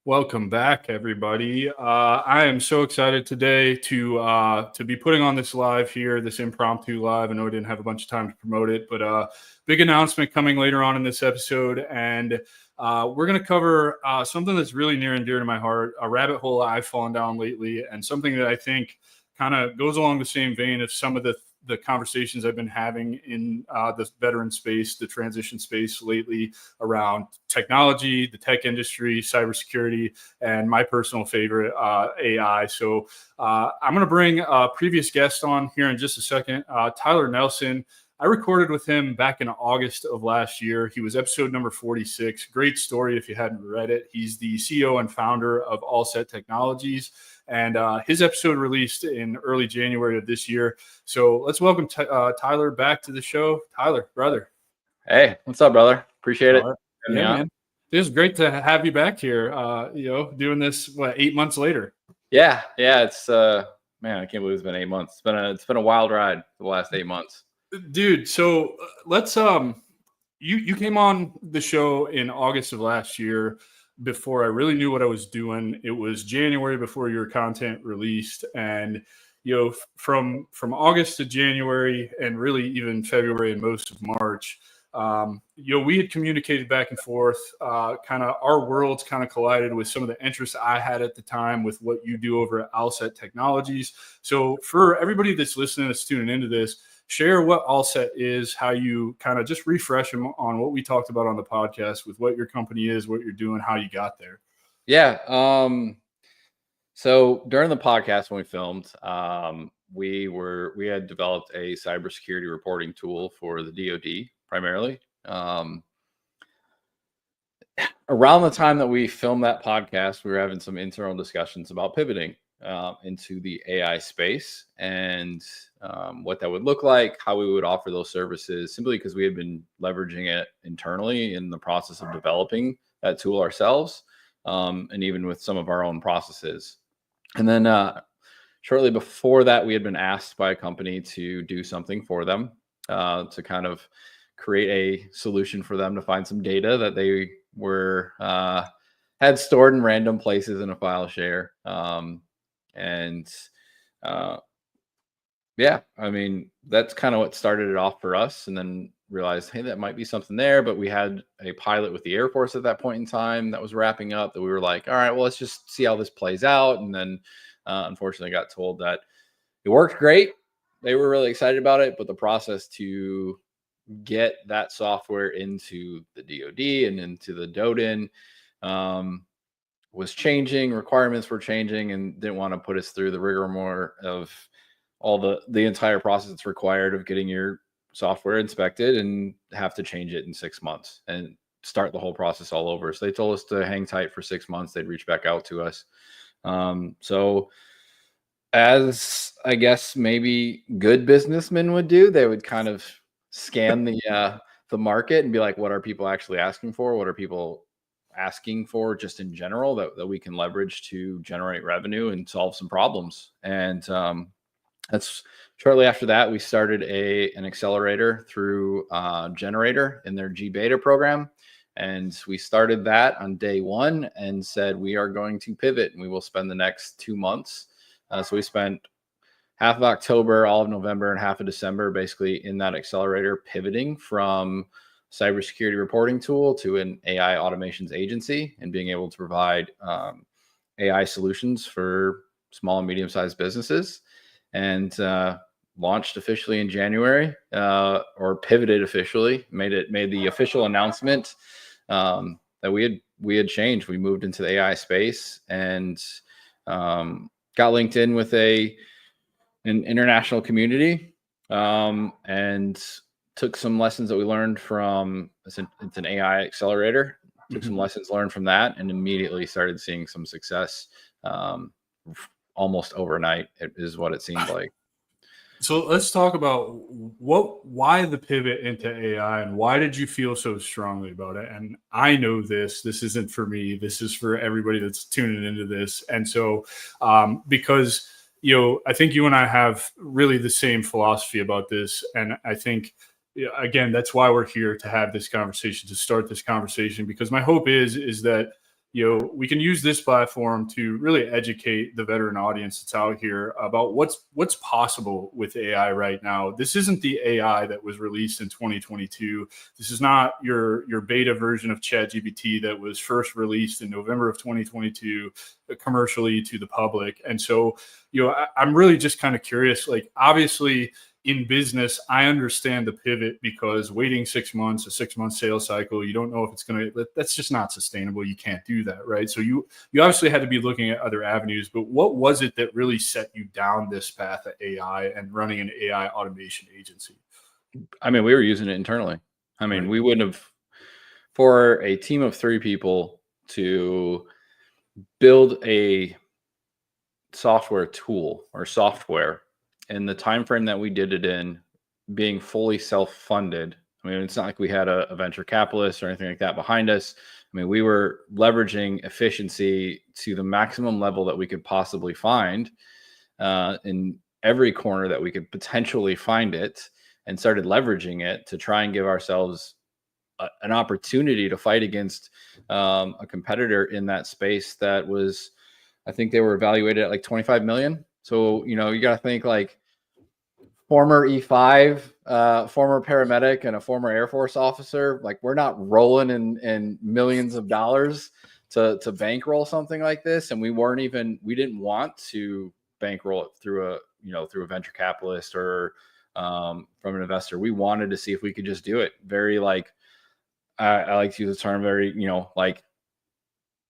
Welcome back, everybody. I am so excited today to be putting on this live here, this impromptu live. I know I didn't have a bunch of time to promote it, but big announcement coming later on in this episode, and we're going to cover something that's really near and dear to my heart, a rabbit hole I've fallen down lately, and something that I think kind of goes along the same vein of some of the conversations I've been having in the veteran space, the transition space lately around technology, the tech industry, cybersecurity, and my personal favorite, AI. So I'm going to bring a previous guest on here in just a second, Tyler Nelson. I recorded with him back in August of last year. He was episode number 46. Great story if you hadn't read it. He's the CEO and founder of All Set Technologies. And his episode released in early January of this year. So let's welcome Tyler back to the show. Tyler, brother. Hey, what's up, brother? Appreciate it. Right. Yeah, man. It was great to have you back here, doing this, 8 months later? Yeah. It's, man, I can't believe it's been 8 months. It's been a wild ride the last 8 months. Dude, so let's, you came on the show in August of last year. Before I really knew what I was doing. It was January before your content released, and from August to January, and really even February and most of March, we had communicated back and forth. Kind of our worlds kind of collided with some of the interests I had at the time with what you do over at All Set Technologies. So for everybody that's listening, that's tuning into this, share what All Set is, how you kind of just refresh them on what we talked about on the podcast with what your company is, what you're doing, how you got there. Yeah. So during the podcast when we filmed, we had developed a cybersecurity reporting tool for the DoD primarily. Around the time that we filmed that podcast, we were having some internal discussions about pivoting into the AI space and what that would look like, how we would offer those services, simply because we had been leveraging it internally in the process of developing that tool ourselves, and even with some of our own processes. And then shortly before that, we had been asked by a company to do something for them, to kind of create a solution for them to find some data that they were had stored in random places in a file share. Yeah, I mean, that's kind of what started it off for us, and then realized, hey, that might be something there. But we had a pilot with the Air Force at that point in time that was wrapping up, that we were like, all right, well, let's just see how this plays out. And then unfortunately got told that it worked great. They were really excited about it, but the process to get that software into the DoD and into the DoDIN was changing, requirements were changing, and didn't want to put us through the rigmarole of all the entire process that's required of getting your software inspected and have to change it in 6 months and start the whole process all over. So they told us to hang tight for 6 months. They'd reach back out to us. So as I guess maybe good businessmen would do, they would kind of scan the market and be like, what are people actually asking for? What are people asking for just in general that we can leverage to generate revenue and solve some problems? And that's shortly after that, we started an accelerator through Generator in their G Beta program. And we started that on day one and said, we are going to pivot and we will spend the next 2 months. So we spent half of October, all of November, and half of December basically in that accelerator, pivoting from cybersecurity reporting tool to an AI automations agency and being able to provide AI solutions for small and medium-sized businesses. And launched officially in January, or pivoted officially, made the official announcement that we had changed. We moved into the AI space and got linked in with an international community, and took some lessons that we learned from it's an AI accelerator. Took some lessons learned from that, and immediately started seeing some success. Almost overnight, it is what it seemed like. So let's talk about why the pivot into AI, and why did you feel so strongly about it? And I know this isn't for me. This is for everybody that's tuning into this. And so, because, I think you and I have really the same philosophy about this. And I think, again, that's why we're here, to have this conversation, to start this conversation, because my hope is that, we can use this platform to really educate the veteran audience that's out here about what's possible with AI right now. This isn't the AI that was released in 2022. This is not your beta version of ChatGPT that was first released in November of 2022 commercially to the public. And so, I'm really just kind of curious, like, obviously in business, I understand the pivot because waiting 6 months, a 6-month sales cycle, you don't know if it's going to, that's just not sustainable. You can't do that. Right. So you obviously had to be looking at other avenues, but what was it that really set you down this path of AI and running an AI automation agency? I mean, we were using it internally. I mean, Right. we wouldn't have, for a team of 3 people to build a software tool or software in the time frame that we did it in, being fully self-funded. I mean, it's not like we had a venture capitalist or anything like that behind us. I mean, we were leveraging efficiency to the maximum level that we could possibly find in every corner that we could potentially find it, and started leveraging it to try and give ourselves an opportunity to fight against a competitor in that space that was, I think they were evaluated at like 25 million. So, you got to think like former E5, former paramedic, and a former Air Force officer. Like, we're not rolling in millions of dollars to bankroll something like this. And we didn't want to bankroll it through a venture capitalist or from an investor. We wanted to see if we could just do it. Very like, I like to use the term very, like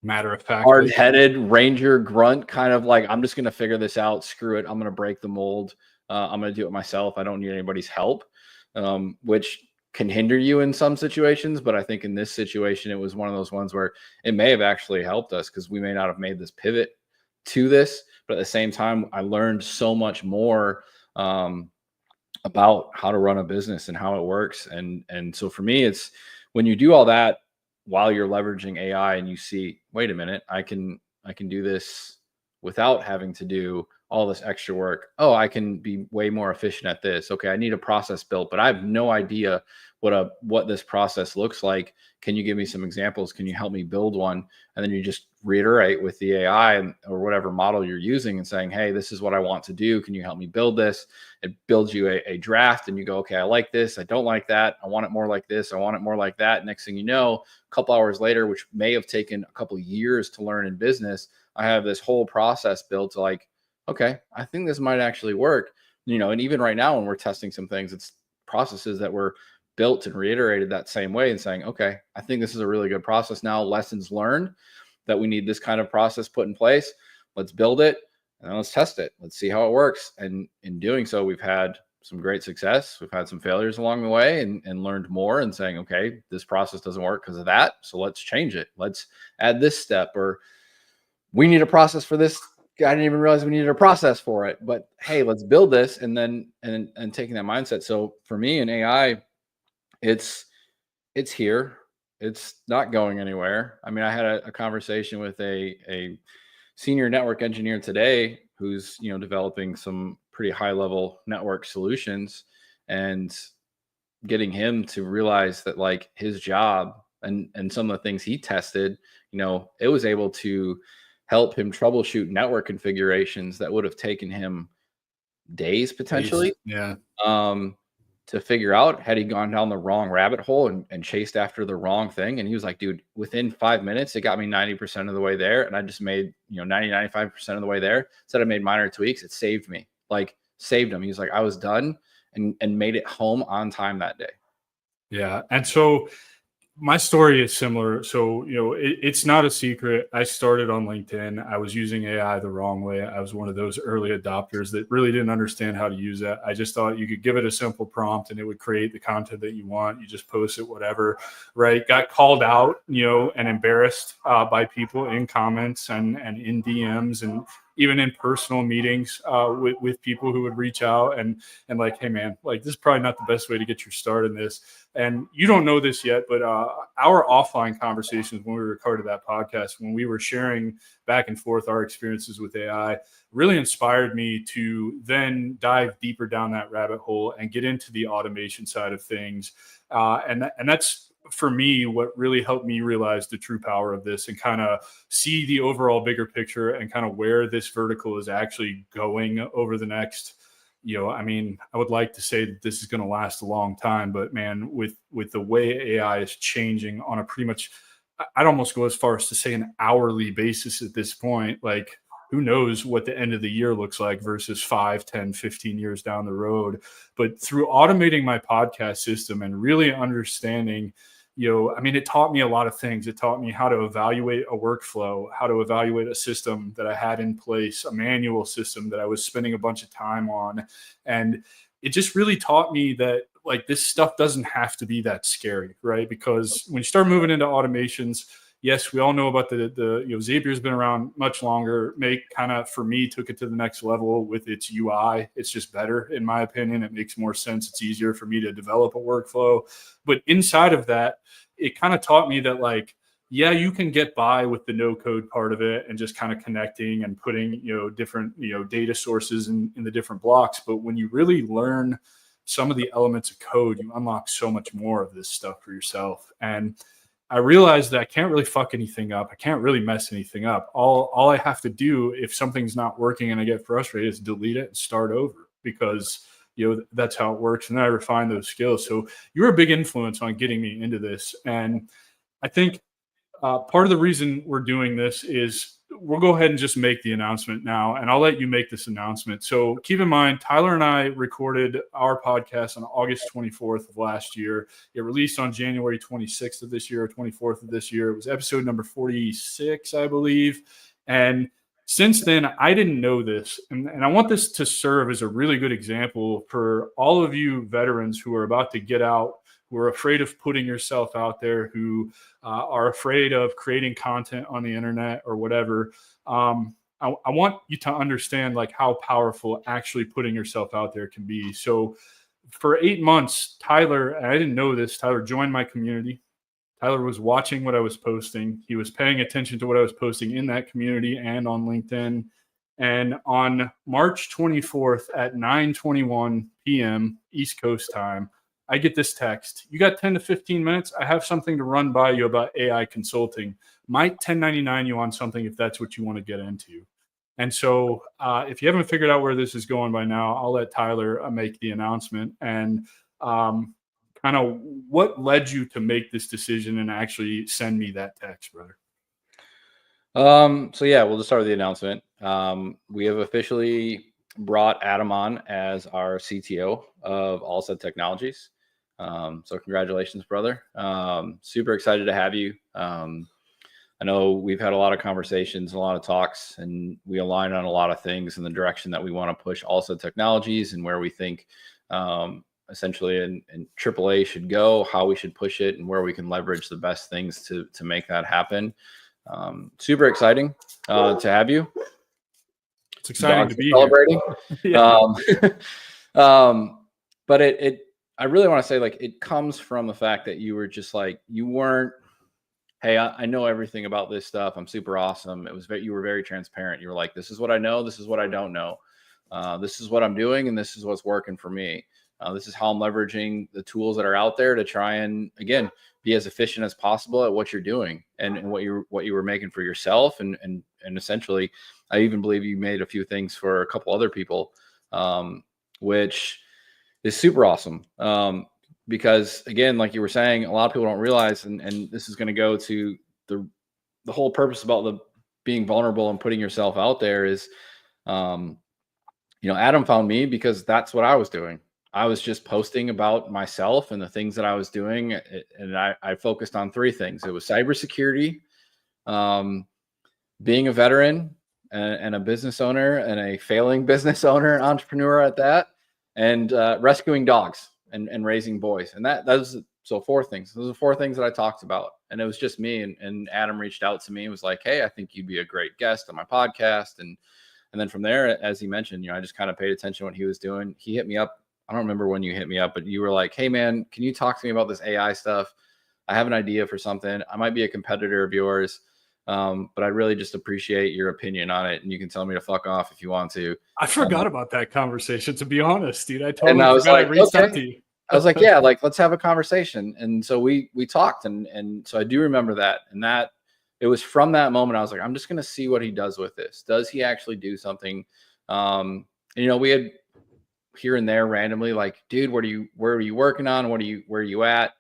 Matter of fact, hard-headed ranger grunt, kind of like, I'm just going to figure this out. Screw it. I'm going to break the mold. I'm going to do it myself. I don't need anybody's help, which can hinder you in some situations. But I think in this situation, it was one of those ones where it may have actually helped us, because we may not have made this pivot to this. But at the same time, I learned so much more about how to run a business and how it works. And so for me, it's when you do all that while you're leveraging AI and you see, wait a minute, I can do this without having to do all this extra work. Oh, I can be way more efficient at this. Okay, I need a process built, but I have no idea what this process looks like. Can you give me some examples? Can you help me build one? And then you just reiterate with the AI or whatever model you're using and saying, hey, this is what I want to do. Can you help me build this? It builds you a draft, and you go, okay, I like this. I don't like that. I want it more like this. I want it more like that. Next thing you know, a couple hours later, which may have taken a couple of years to learn in business, I have this whole process built to like, okay, I think this might actually work. And even right now when we're testing some things, it's processes that were built and reiterated that same way and saying, okay, I think this is a really good process now. Lessons learned that we need this kind of process put in place. Let's build it and then let's test it. Let's see how it works. And in doing so, we've had some great success. We've had some failures along the way and learned more and saying, okay, this process doesn't work because of that. So let's change it. Let's add this step, or we need a process for this. I didn't even realize we needed a process for it, but hey, let's build this. And then, and taking that mindset. So for me in AI, it's here. It's not going anywhere. I mean, I had a conversation with a senior network engineer today who's, developing some pretty high level network solutions, and getting him to realize that like his job and some of the things he tested, it was able to help him troubleshoot network configurations that would have taken him days potentially. Yeah. To figure out, had he gone down the wrong rabbit hole and chased after the wrong thing. And he was like, dude, within 5 minutes, it got me 90% of the way there. And I just made, 95% of the way there. Instead, I made minor tweaks. It saved me, saved him. He was like, I was done and made it home on time that day. Yeah. And so my story is similar. So, it's not a secret. I started on LinkedIn. I was using AI the wrong way. I was one of those early adopters that really didn't understand how to use it. I just thought you could give it a simple prompt and it would create the content that you want. You just post it, whatever, right? Got called out, and embarrassed by people in comments and in DMs and even in personal meetings with people who would reach out and like, hey man, like this is probably not the best way to get your start in this. And you don't know this yet, but our offline conversations when we recorded that podcast, when we were sharing back and forth our experiences with AI, really inspired me to then dive deeper down that rabbit hole and get into the automation side of things. And that's for me, what really helped me realize the true power of this and kind of see the overall bigger picture and kind of where this vertical is actually going over the next, I mean, I would like to say that this is going to last a long time, but man, with the way AI is changing on a pretty much, I'd almost go as far as to say an hourly basis at this point. Like, who knows what the end of the year looks like versus 5, 10, 15 years down the road. But through automating my podcast system and really understanding, I mean, it taught me a lot of things. It taught me how to evaluate a workflow, how to evaluate a system that I had in place, a manual system that I was spending a bunch of time on. And it just really taught me that like this stuff doesn't have to be that scary, right? Because when you start moving into automations, yes, we all know about the Zapier's been around much longer. Make kind of, for me, took it to the next level with its UI. It's just better, in my opinion. It makes more sense. It's easier for me to develop a workflow. But inside of that, it kind of taught me that, like, yeah, you can get by with the no code part of it and just kind of connecting and putting, different, data sources in the different blocks. But when you really learn some of the elements of code, you unlock so much more of this stuff for yourself. And I realized that I can't really fuck anything up. I can't really mess anything up. All I have to do if something's not working and I get frustrated is delete it and start over, because that's how it works. And then I refine those skills. So you're a big influence on getting me into this. And I think part of the reason we're doing this is we'll go ahead and just make the announcement now, and I'll let you make this announcement. So keep in mind, Tyler and I recorded our podcast on August 24th of last year. It released on January 26th of this year, or 24th of this year. It was episode number 46, I believe. And since then, I didn't know this. And I want this to serve as a really good example for all of you veterans who are about to get out, who are afraid of putting yourself out there, who are afraid of creating content on the internet or whatever. I want you to understand like how powerful actually putting yourself out there can be. So for 8 months, Tyler, and I didn't know this, Tyler joined my community. Tyler was watching what I was posting. He was paying attention to what I was posting in that community and on LinkedIn. And on March 24th at 9:21 p.m. East Coast time, I get this text. You got 10 to 15 minutes? I have something to run by you about AI consulting. Might 1099 you on something if that's what you want to get into. And so if you haven't figured out where this is going by now, I'll let Tyler make the announcement. And kind of what led you to make this decision and actually send me that text, brother? So yeah, we'll just start with the announcement. We have officially brought Adam on as our CTO of Allset Technologies. So congratulations, brother. Super excited to have you. I know we've had a lot of conversations, a lot of talks, and we align on a lot of things in the direction that we want to push Allset Technologies and where we think essentially in AAA should go, how we should push it, and where we can leverage the best things to make that happen. Super exciting to have you. It's exciting to be celebrating. Here. But I really want to say, like, it comes from the fact that you were just like, you weren't, hey, I know everything about this stuff. I'm super awesome. You were very transparent. You were like, this is what I know. This is what I don't know. This is what I'm doing. And this is what's working for me. This is how I'm leveraging the tools that are out there to try and, again, be as efficient as possible at what you're doing and what you were making for yourself. And essentially, I even believe you made a few things for a couple other people, which is super awesome. Because again, like you were saying, a lot of people don't realize, and this is going to go to the whole purpose about the being vulnerable and putting yourself out there is, Adam found me because that's what I was doing. I was just posting about myself and the things that I was doing. And I focused on three things. It was cybersecurity, being a veteran and a business owner and a failing business owner and entrepreneur at that, and rescuing dogs and raising boys. And that was, so 4 things. Those are 4 things that I talked about. And it was just me. And Adam reached out to me and was like, hey, I think you'd be a great guest on my podcast. And then from there, as he mentioned, I just kind of paid attention to what he was doing. He hit me up. I don't remember when you hit me up, but you were like, hey man, can you talk to me about this AI stuff? I have an idea for something. I might be a competitor of yours. But I really just appreciate your opinion on it. And you can tell me to fuck off if you want to. I forgot about that conversation, to be honest, dude. I totally forgot I reached out to you. I was like, yeah, like let's have a conversation. And so we talked, and so I do remember that. And that it was from that moment I was like, I'm just gonna see what he does with this. Does he actually do something? We had here and there randomly, like, dude, where are you working on? Where are you at?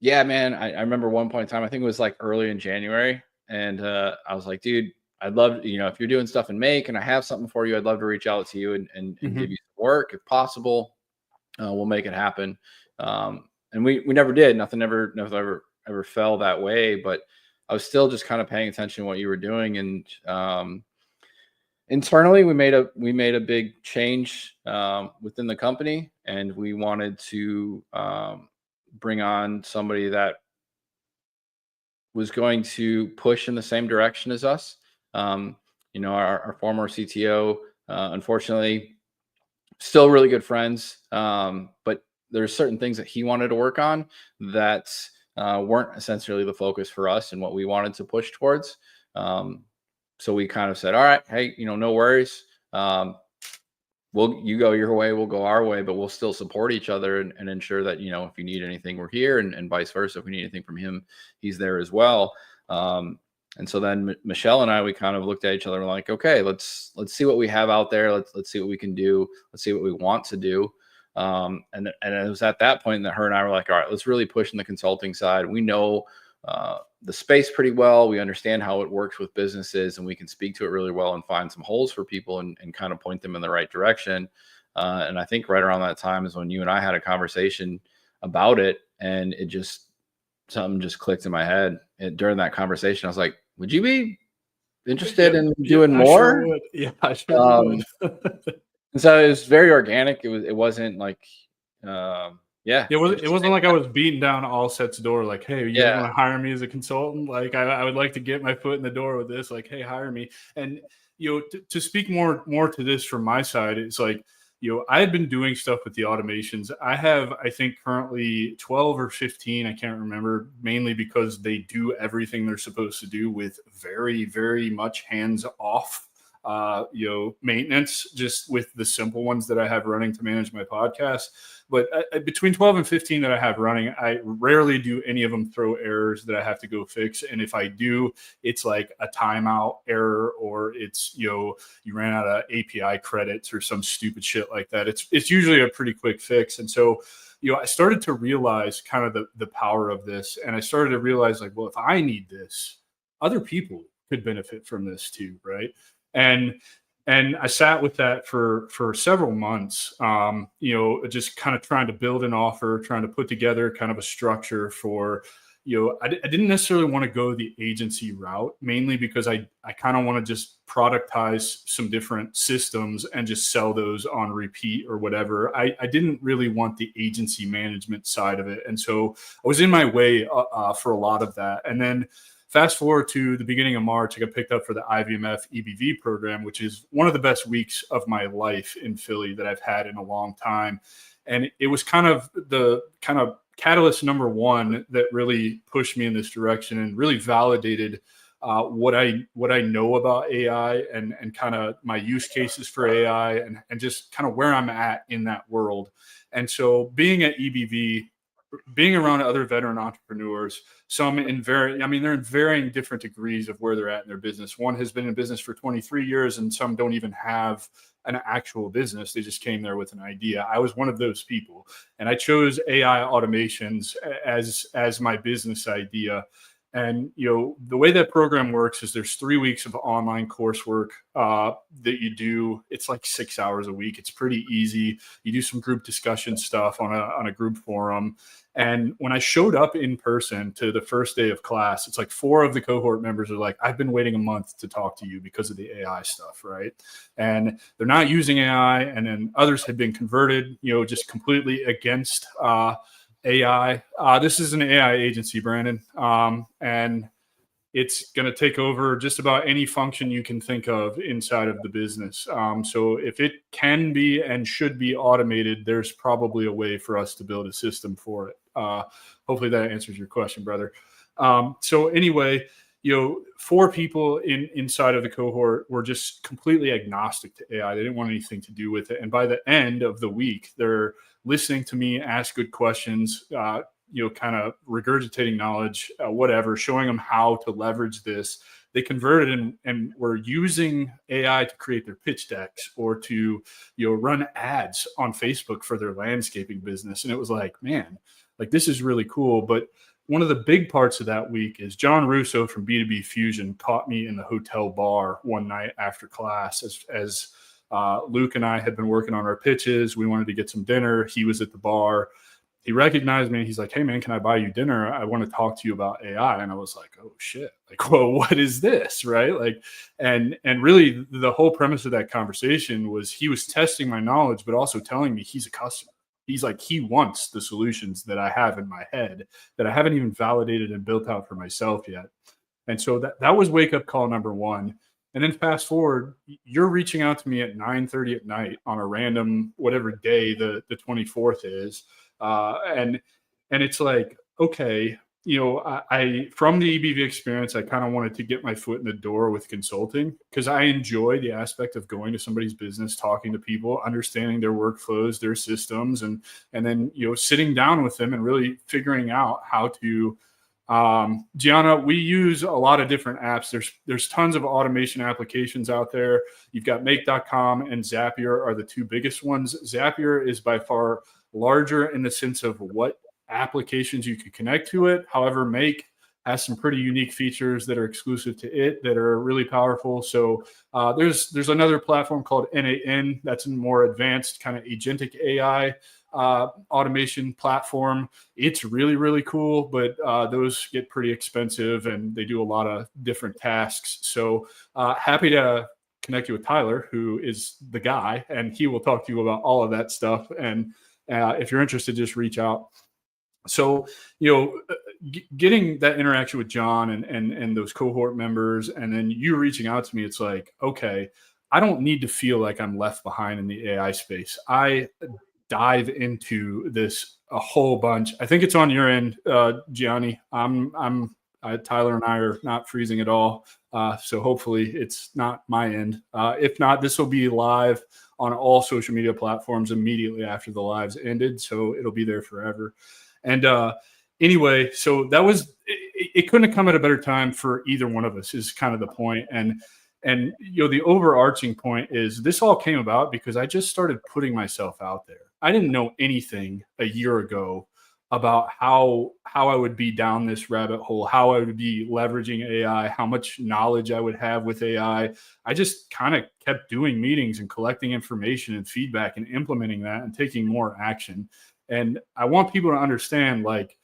Yeah, man. I remember one point in time, I think it was like early in January, and I was like, dude, I'd love, if you're doing stuff in Make and I have something for you, I'd love to reach out to you and give you some work if possible. We'll make it happen. And we never did. Nothing ever fell that way. But I was still just kind of paying attention to what you were doing. And internally, we made a big change within the company, and we wanted to bring on somebody that was going to push in the same direction as us. Our former CTO, unfortunately, still really good friends, but there's certain things that he wanted to work on that weren't essentially the focus for us and what we wanted to push towards. So we kind of said, all right, hey, no worries. You go your way, we'll go our way, but we'll still support each other and ensure that, if you need anything, we're here, and vice versa. If we need anything from him, he's there as well. And so then Michelle and I, we kind of looked at each other and like, okay, let's see what we have out there. Let's see what we can do. Let's see what we want to do. And it was at that point that her and I were like, all right, let's really push in the consulting side. We know the space pretty well. We understand how it works with businesses, and we can speak to it really well and find some holes for people and kind of point them in the right direction. And I think right around that time is when you and I had a conversation about it, and something just clicked in my head. And during that conversation, I was like, would you be interested in doing more? Sure would. Yeah, I sure would. And so it was very organic. It wasn't like, yeah. It wasn't like I was beating down Allset's door, like, hey, you guys want to hire me as a consultant? Like, I would like to get my foot in the door with this. Like, hey, hire me. And, to speak more to this from my side, it's like, I had been doing stuff with the automations. I have, I think, currently 12 or 15. I can't remember, mainly because they do everything they're supposed to do with very, very much hands off, maintenance, just with the simple ones that I have running to manage my podcast. But between 12 and 15 that I have running, I rarely do any of them throw errors that I have to go fix. And if I do, it's like a timeout error, or it's, you ran out of API credits or some stupid shit like that. It's usually a pretty quick fix. And so, I started to realize kind of the power of this. And I started to realize, like, well, if I need this, other people could benefit from this too, right? And I sat with that for several months, just kind of trying to build an offer, trying to put together kind of a structure for, I didn't necessarily want to go the agency route, mainly because I kind of want to just productize some different systems and just sell those on repeat or whatever. I didn't really want the agency management side of it. And so I was in my way for a lot of that. And then fast forward to the beginning of March, I got picked up for the IVMF EBV program, which is one of the best weeks of my life in Philly that I've had in a long time. And it was kind of the catalyst number one that really pushed me in this direction and really validated what I know about AI and kind of my use cases for AI and just kind of where I'm at in that world. And so being at EBV, being around other veteran entrepreneurs, some they're in varying different degrees of where they're at in their business. One has been in business for 23 years, and some don't even have an actual business. They just came there with an idea. I was one of those people, and I chose AI automations as my business idea. And, the way that program works is there's 3 weeks of online coursework that you do. It's like 6 hours a week. It's pretty easy. You do some group discussion stuff on a group forum. And when I showed up in person to the first day of class, it's like 4 of the cohort members are like, I've been waiting a month to talk to you because of the AI stuff, right? And they're not using AI. And then others had been converted, just completely against AI. This is an AI agency, Brandon, and it's going to take over just about any function you can think of inside of the business. So if it can be and should be automated, there's probably a way for us to build a system for it. Hopefully that answers your question, brother. So anyway, 4 people inside of the cohort were just completely agnostic to AI. They didn't want anything to do with it. And by the end of the week, they're listening to me ask good questions, kind of regurgitating knowledge, whatever, showing them how to leverage this. They converted and were using AI to create their pitch decks or to, run ads on Facebook for their landscaping business. And it was like, man, like this is really cool. But one of the big parts of that week is John Russo from B2B Fusion caught me in the hotel bar one night after class as Luke and I had been working on our pitches. We wanted to get some dinner. He was at the bar. He recognized me. He's like, "Hey man, can I buy you dinner? I want to talk to you about AI." And I was like, "Oh shit. Like, well, what is this?" Right. Like, and really the whole premise of that conversation was he was testing my knowledge, but also telling me he's a customer. He's like, he wants the solutions that I have in my head that I haven't even validated and built out for myself yet. And so that was wake up call number one. And then fast forward, you're reaching out to me at 9:30 at night on a random whatever day the 24th is. And it's like, okay, I from the EBV experience, I kind of wanted to get my foot in the door with consulting because I enjoy the aspect of going to somebody's business, talking to people, understanding their workflows, their systems, and then sitting down with them and really figuring out how to. Gianna, we use a lot of different apps. There's tons of automation applications out there. You've got Make.com and Zapier are the 2 biggest ones. Zapier is by far larger in the sense of what applications you can connect to it. However, Make has some pretty unique features that are exclusive to it that are really powerful. So there's another platform called NAN that's a more advanced kind of agentic AI automation platform. It's really, really cool, but those get pretty expensive and they do a lot of different tasks. So happy to connect you with Tyler, who is the guy, and he will talk to you about all of that stuff. And if you're interested, just reach out. So, getting that interaction with John and those cohort members, and then you reaching out to me, it's like, okay, I don't need to feel like I'm left behind in the AI space. I dive into this a whole bunch. I think it's on your end, Gianni. Tyler and I are not freezing at all. So hopefully it's not my end. If not, this will be live on all social media platforms immediately after the lives ended. So it'll be there forever. And anyway, so that was, it couldn't have come at a better time for either one of us is kind of the point. And the overarching point is this all came about because I just started putting myself out there. I didn't know anything a year ago about how I would be down this rabbit hole, how I would be leveraging AI, how much knowledge I would have with AI. I just kind of kept doing meetings and collecting information and feedback and implementing that and taking more action. And I want people to understand, like,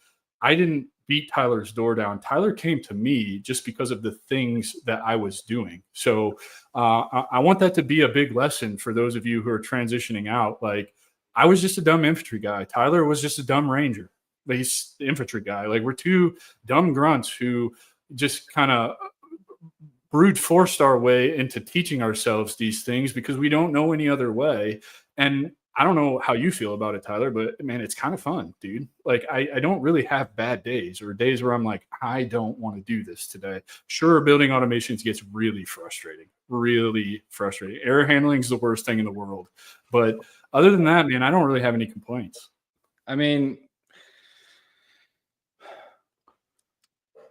I didn't beat Tyler's door down. Tyler came to me just because of the things that I was doing. So I want that to be a big lesson for those of you who are transitioning out. Like, I was just a dumb infantry guy. Tyler was just a dumb ranger. But he's the infantry guy. Like, we're 2 dumb grunts who just kind of brute forced our way into teaching ourselves these things because we don't know any other way. And I don't know how you feel about it, Tyler, but man, it's kind of fun, dude. Like, I don't really have bad days or days where I'm like, I don't want to do this today. Sure, building automations gets really frustrating. Error handling is the worst thing in the world. But other than that, man, I don't really have any complaints. I mean,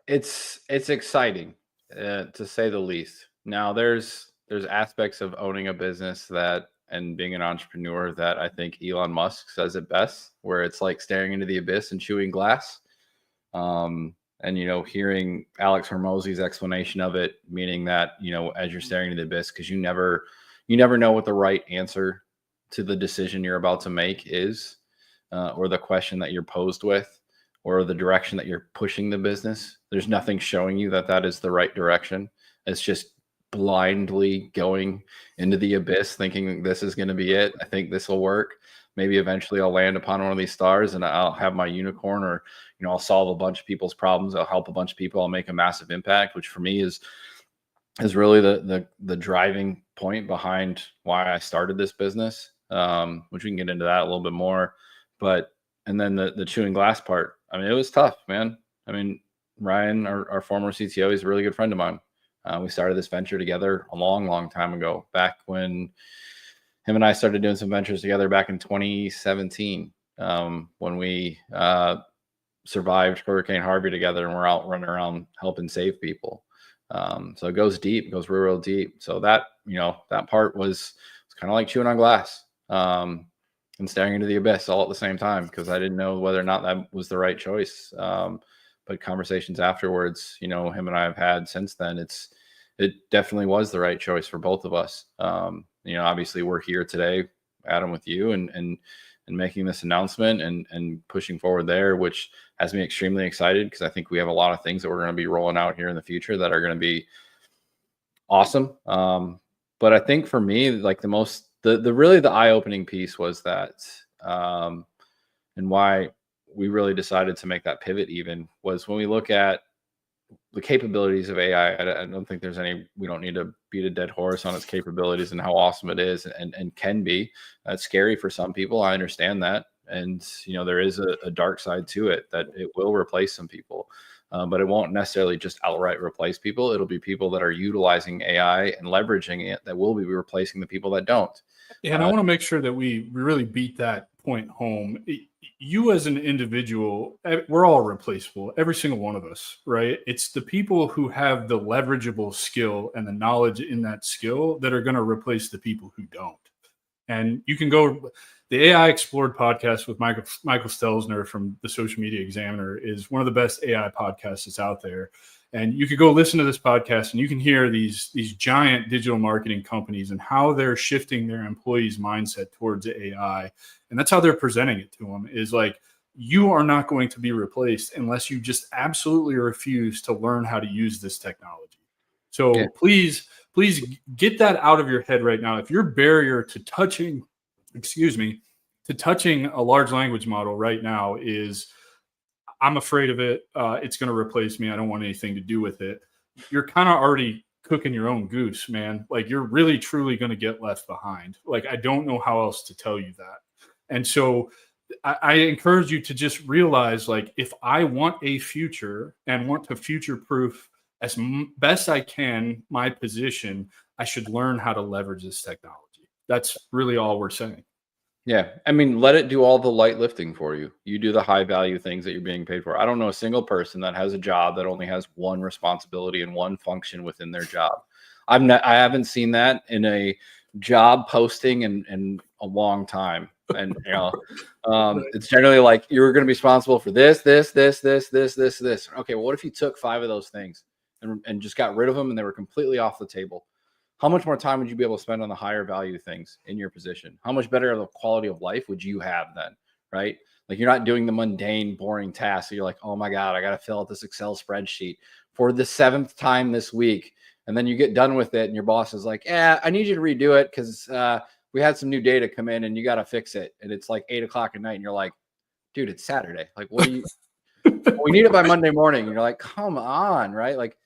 it's exciting to say the least. Now there's aspects of owning a business that and being an entrepreneur that I think Elon Musk says it best, where it's like staring into the abyss and chewing glass. And hearing Alex Hormozy's explanation of it, meaning that as you're staring into the abyss, because you never know what the right answer to the decision you're about to make is, or the question that you're posed with, or the direction that you're pushing the business. There's nothing showing you that is the right direction. It's just blindly going into the abyss thinking this is going to be it. I think this will work. Maybe eventually I'll land upon one of these stars and I'll have my unicorn, or I'll solve a bunch of people's problems. I'll help a bunch of people. I'll make a massive impact, which for me is really the driving point behind why I started this business, which we can get into that a little bit more. But and then the chewing glass part. I mean, it was tough, man. I mean, Ryan, our former CTO, he's a really good friend of mine. We started this venture together a long time ago, back when him and I started doing some ventures together back in 2017, when we survived Hurricane Harvey together, and we're out running around helping save people. So it goes deep, it goes real deep. So that, that part was kind of like chewing on glass, and staring into the abyss all at the same time, because I didn't know whether or not that was the right choice. But conversations afterwards, him and I have had since then, it definitely was the right choice for both of us. Obviously we're here today, Adam, with you, and making this announcement and pushing forward there, which has me extremely excited, because I think we have a lot of things that we're going to be rolling out here in the future that are going to be awesome. But I think for me, like the really the eye-opening piece was that, and why we really decided to make that pivot even, was when we look at the capabilities of AI. I don't think there's we don't need to beat a dead horse on its capabilities and how awesome it is and can be. It's scary for some people. I understand that. And, there is a dark side to it, that it will replace some people. But it won't necessarily just outright replace people. It'll be people that are utilizing AI and leveraging it that will be replacing the people that don't. And I want to make sure that we really beat that point home. You as an individual, we're all replaceable, every single one of us, right? It's the people who have the leverageable skill and the knowledge in that skill that are going to replace the people who don't. And you can go, the AI Explored podcast with Michael Stelzner from the Social Media Examiner is one of the best AI podcasts that's out there. And you could go listen to this podcast and you can hear these giant digital marketing companies and how they're shifting their employees' mindset towards AI. And that's how they're presenting it to them, is like, you are not going to be replaced unless you just absolutely refuse to learn how to use this technology. So please get that out of your head right now. If your barrier to touching a large language model right now is, I'm afraid of it, it's going to replace me, I don't want anything to do with it, you're kind of already cooking your own goose, man. Like, you're really truly going to get left behind. Like, I don't know how else to tell you that. And so I encourage you to just realize, like, if I want a future and want to future proof as best I can my position, I should learn how to leverage this technology. That's really all we're saying. Yeah. I mean, let it do all the light lifting for you. You do the high value things that you're being paid for. I don't know a single person that has a job that only has one responsibility and one function within their job. I haven't seen that in a job posting in a long time. And, it's generally like, you're going to be responsible for this. Okay. Well, what if you took 5 of those things and just got rid of them and they were completely off the table? How much more time would you be able to spend on the higher value things in your position? How much better of a quality of life would you have then, right? Like, you're not doing the mundane, boring tasks. So you're like, oh my God, I got to fill out this Excel spreadsheet for the 7th time this week. And then you get done with it and your boss is like, yeah, I need you to redo it because we had some new data come in and you got to fix it. And it's like 8 o'clock at night and you're like, dude, it's Saturday. Like, what do you, we need it by Monday morning. And you're like, come on, right? Like,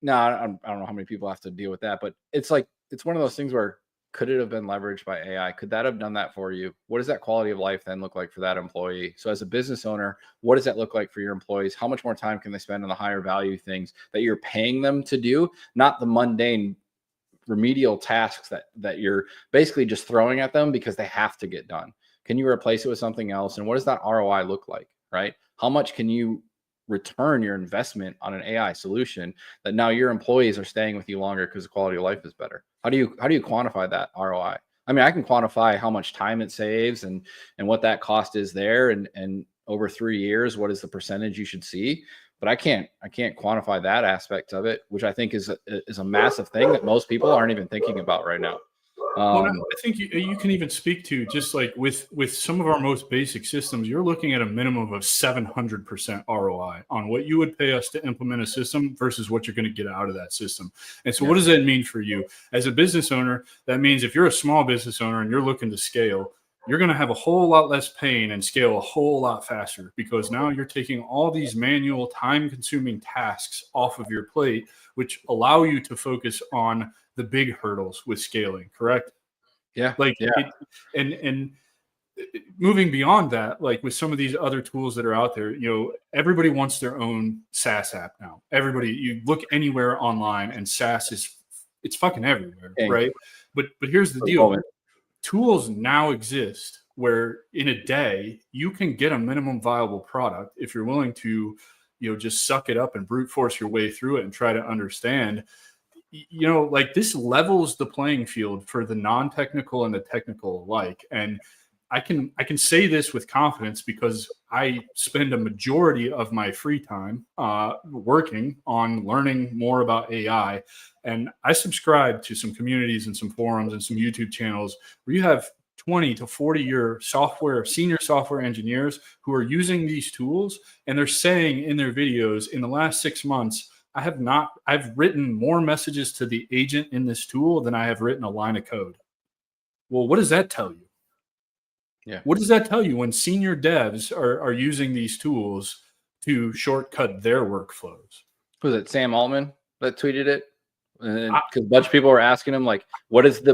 no, I don't know how many people have to deal with that, but it's like, it's one of those things where, could it have been leveraged by AI? Could that have done that for you? What does that quality of life then look like for that employee? So as a business owner, what does that look like for your employees? How much more time can they spend on the higher value things that you're paying them to do, not the mundane remedial tasks that you're basically just throwing at them because they have to get done? Can you replace it with something else? And what does that ROI look like, right? How much can you return your investment on an AI solution that now your employees are staying with you longer because the quality of life is better? How do you quantify that ROI? I mean, I can quantify how much time it saves and what that cost is there, and over 3 years, what is the percentage you should see? But I can't quantify that aspect of it, which I think is a massive thing that most people aren't even thinking about right now. Well, I think you can even speak to, just like with some of our most basic systems, you're looking at a minimum of 700% ROI on what you would pay us to implement a system versus what you're going to get out of that system. And so what does that mean for you as a business owner? That means if you're a small business owner and you're looking to scale, you're going to have a whole lot less pain and scale a whole lot faster, because now you're taking all these manual, time-consuming tasks off of your plate, which allow you to focus on the big hurdles with scaling, correct? Yeah. Like, yeah. and moving beyond that, like with some of these other tools that are out there, everybody wants their own SaaS app now. Everybody, you look anywhere online and SaaS it's fucking everywhere, right? But here's the deal. Tools now exist where in a day you can get a minimum viable product if you're willing to, just suck it up and brute force your way through it and try to understand. Like this levels the playing field for the non-technical and the technical alike. And I can say this with confidence because I spend a majority of my free time working on learning more about AI. And I subscribe to some communities and some forums and some YouTube channels where you have 20 to 40-year senior software engineers who are using these tools. And they're saying in their videos, in the last 6 months, I've written more messages to the agent in this tool than I have written a line of code. Well, what does that tell you? Yeah. What does that tell you when senior devs are using these tools to shortcut their workflows? Was it Sam Altman that tweeted it? Because a bunch of people were asking him, like, what is the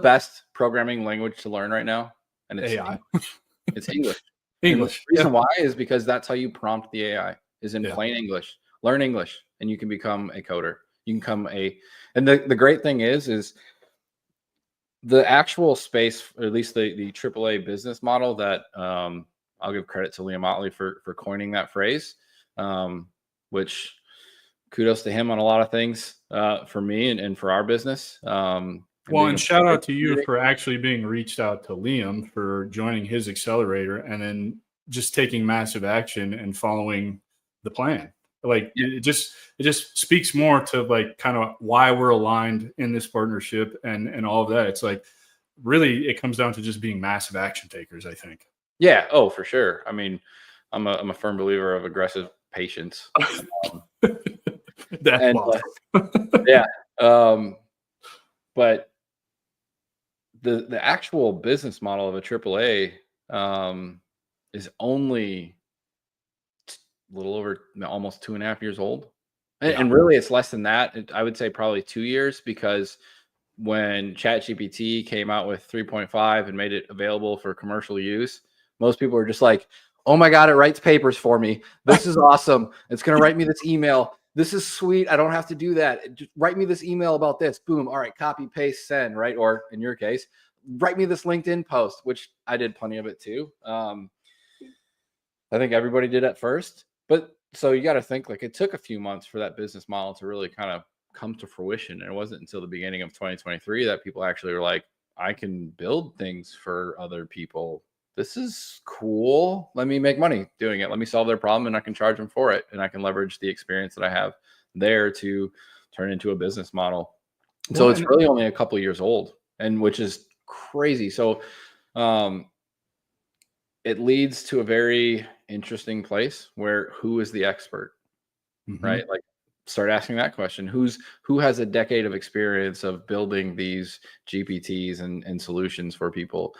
best programming language to learn right now? And it's AI. It's English. English. And the reason why is because that's how you prompt the AI, is in plain English. Learn English, and you can become a coder. You can become and the great thing is the actual space, or at least the AAA business model that I'll give credit to Liam Motley for coining that phrase, which kudos to him on a lot of things for me and for our business. And shout out to you for actually being reached out to Liam for joining his accelerator and then just taking massive action and following the plan. Like it just speaks more to like kind of why we're aligned in this partnership and all of that. It's like really it comes down to just being massive action takers, I think. Yeah. Oh, for sure. I mean, I'm a firm believer of aggressive patience. That's yeah. But the actual business model of a AAA is only a little over almost 2.5 years old. And really it's less than that. I would say probably 2 years, because when ChatGPT came out with 3.5 and made it available for commercial use, most people were just like, oh my God, it writes papers for me. This is awesome. It's going to write me this email. This is sweet. I don't have to do that. Just write me this email about this. Boom. All right. Copy, paste, send, right? Or in your case, write me this LinkedIn post, which I did plenty of it too. I think everybody did at first. But so you got to think, like, it took a few months for that business model to really kind of come to fruition. And it wasn't until the beginning of 2023 that people actually were like, I can build things for other people. This is cool. Let me make money doing it. Let me solve their problem, and I can charge them for it. And I can leverage the experience that I have there to turn into a business model. So it's really only a couple of years old, and which is crazy. So it leads to a very interesting place where who is the expert, right? Like, start asking that question. Who has a decade of experience of building these GPTs and solutions for people?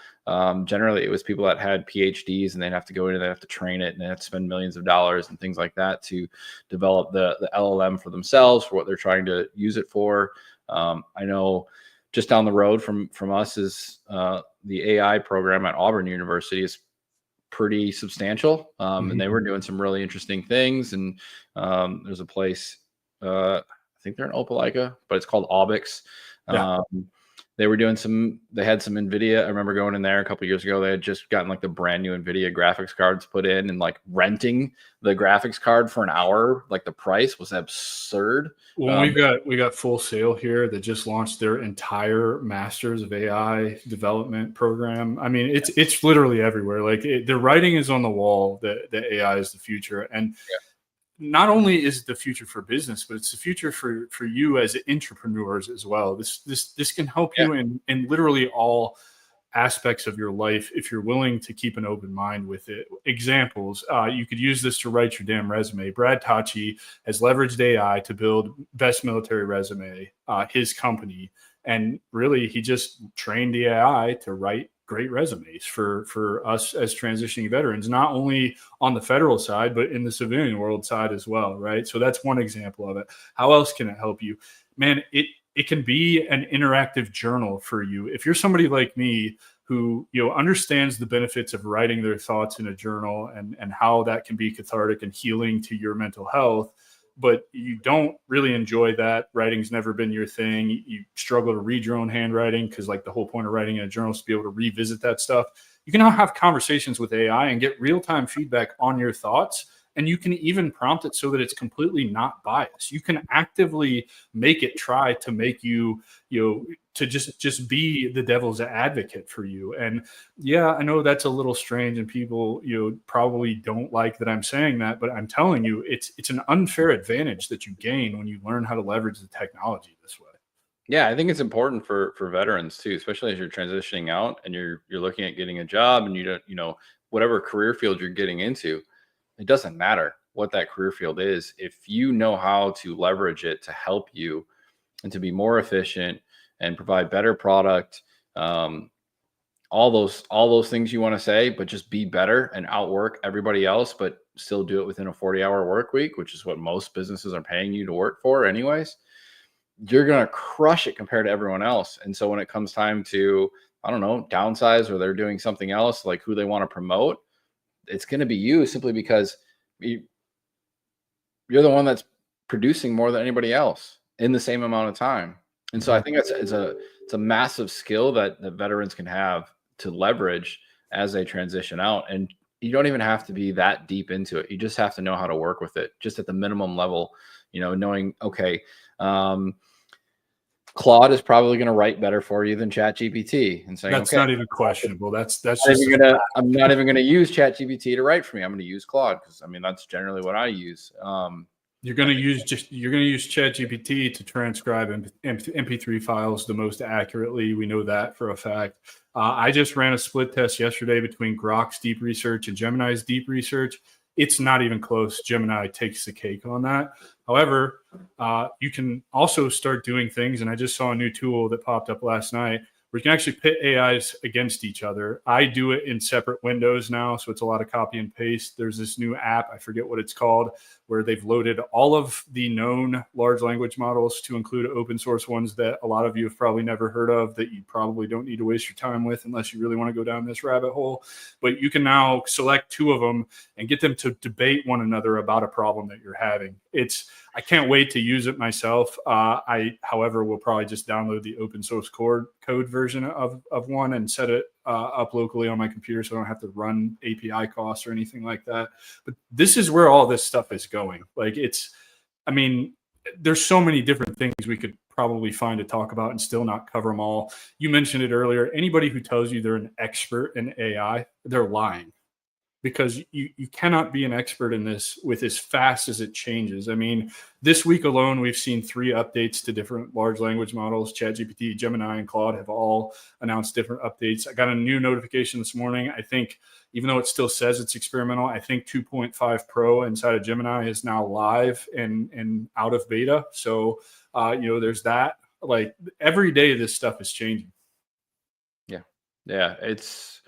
Generally, it was people that had PhDs, and they'd have to go in and they have to train it, and they have to spend millions of dollars and things like that to develop the LLM for themselves, for what they're trying to use it for. I know just down the road from us is the AI program at Auburn University is pretty substantial. And they were doing some really interesting things. And there's a place, I think they're in Opelika, but it's called Aubix. They were doing they had some NVIDIA. I remember going in there a couple of years ago. They had just gotten like the brand new NVIDIA graphics cards put in, and like renting the graphics card for an hour, like the price was absurd. Well, we got Full Sail here that just launched their entire Masters of AI development program. I mean, it's literally everywhere. Like the writing is on the wall that AI is the future. And not only is it the future for business, but it's the future for you as entrepreneurs as well. This can help you in literally all aspects of your life if you're willing to keep an open mind with it. Examples, you could use this to write your damn resume. Brad Tachi has leveraged AI to build Best Military Resume, his company. And really, he just trained the AI to write great resumes for us as transitioning veterans, not only on the federal side, but in the civilian world side as well, right? So that's one example of it. How else can it help you? Man, it can be an interactive journal for you. If you're somebody like me who understands the benefits of writing their thoughts in a journal and how that can be cathartic and healing to your mental health, but you don't really enjoy that. Writing's never been your thing. You struggle to read your own handwriting because like the whole point of writing in a journal is to be able to revisit that stuff. You can now have conversations with AI and get real-time feedback on your thoughts. And you can even prompt it so that it's completely not biased. You can actively make it try to make you, to just be the devil's advocate for you. And yeah, I know that's a little strange, and people, probably don't like that I'm saying that, but I'm telling you, it's an unfair advantage that you gain when you learn how to leverage the technology this way. Yeah, I think it's important for veterans too, especially as you're transitioning out and you're looking at getting a job and you don't, whatever career field you're getting into, it doesn't matter what that career field is. If you know how to leverage it to help you and to be more efficient and provide better product, all those things you want to say, but just be better and outwork everybody else, but still do it within a 40-hour work week, which is what most businesses are paying you to work for anyways, you're going to crush it compared to everyone else. And so when it comes time to, I don't know, downsize, or they're doing something else, like who they want to promote, it's going to be you, simply because you're the one that's producing more than anybody else in the same amount of time. And so I think it's a massive skill that the veterans can have to leverage as they transition out. And you don't even have to be that deep into it. You just have to know how to work with it, just at the minimum level, knowing, okay, Claude is probably going to write better for you than ChatGPT, and saying, that's okay, not even questionable. I'm not even going to use ChatGPT to write for me. I'm going to use Claude, because that's generally what I use. You're going to use ChatGPT to transcribe MP3 files the most accurately. We know that for a fact. I just ran a split test yesterday between Grok's deep research and Gemini's deep research. It's not even close. Gemini takes the cake on that. However, you can also start doing things, and I just saw a new tool that popped up last night where you can actually pit AIs against each other. I do it in separate windows now, so it's a lot of copy and paste. There's this new app, I forget what it's called, where they've loaded all of the known large language models to include open source ones that a lot of you have probably never heard of, that you probably don't need to waste your time with unless you really want to go down this rabbit hole. But you can now select two of them and get them to debate one another about a problem that you're having. I can't wait to use it myself. I, however, will probably just download the open source code version of one and set it up locally on my computer, so I don't have to run API costs or anything like that. But this is where all this stuff is going. Like there's so many different things we could probably find to talk about and still not cover them all. You mentioned it earlier. Anybody who tells you they're an expert in AI, they're lying, because you cannot be an expert in this with as fast as it changes. This week alone, we've seen 3 updates to different large language models. ChatGPT, Gemini, and Claude have all announced different updates. I got a new notification this morning. I think, even though it still says it's experimental, I think 2.5 Pro inside of Gemini is now live and out of beta. So, there's that. Like, every day this stuff is changing. Yeah. It's,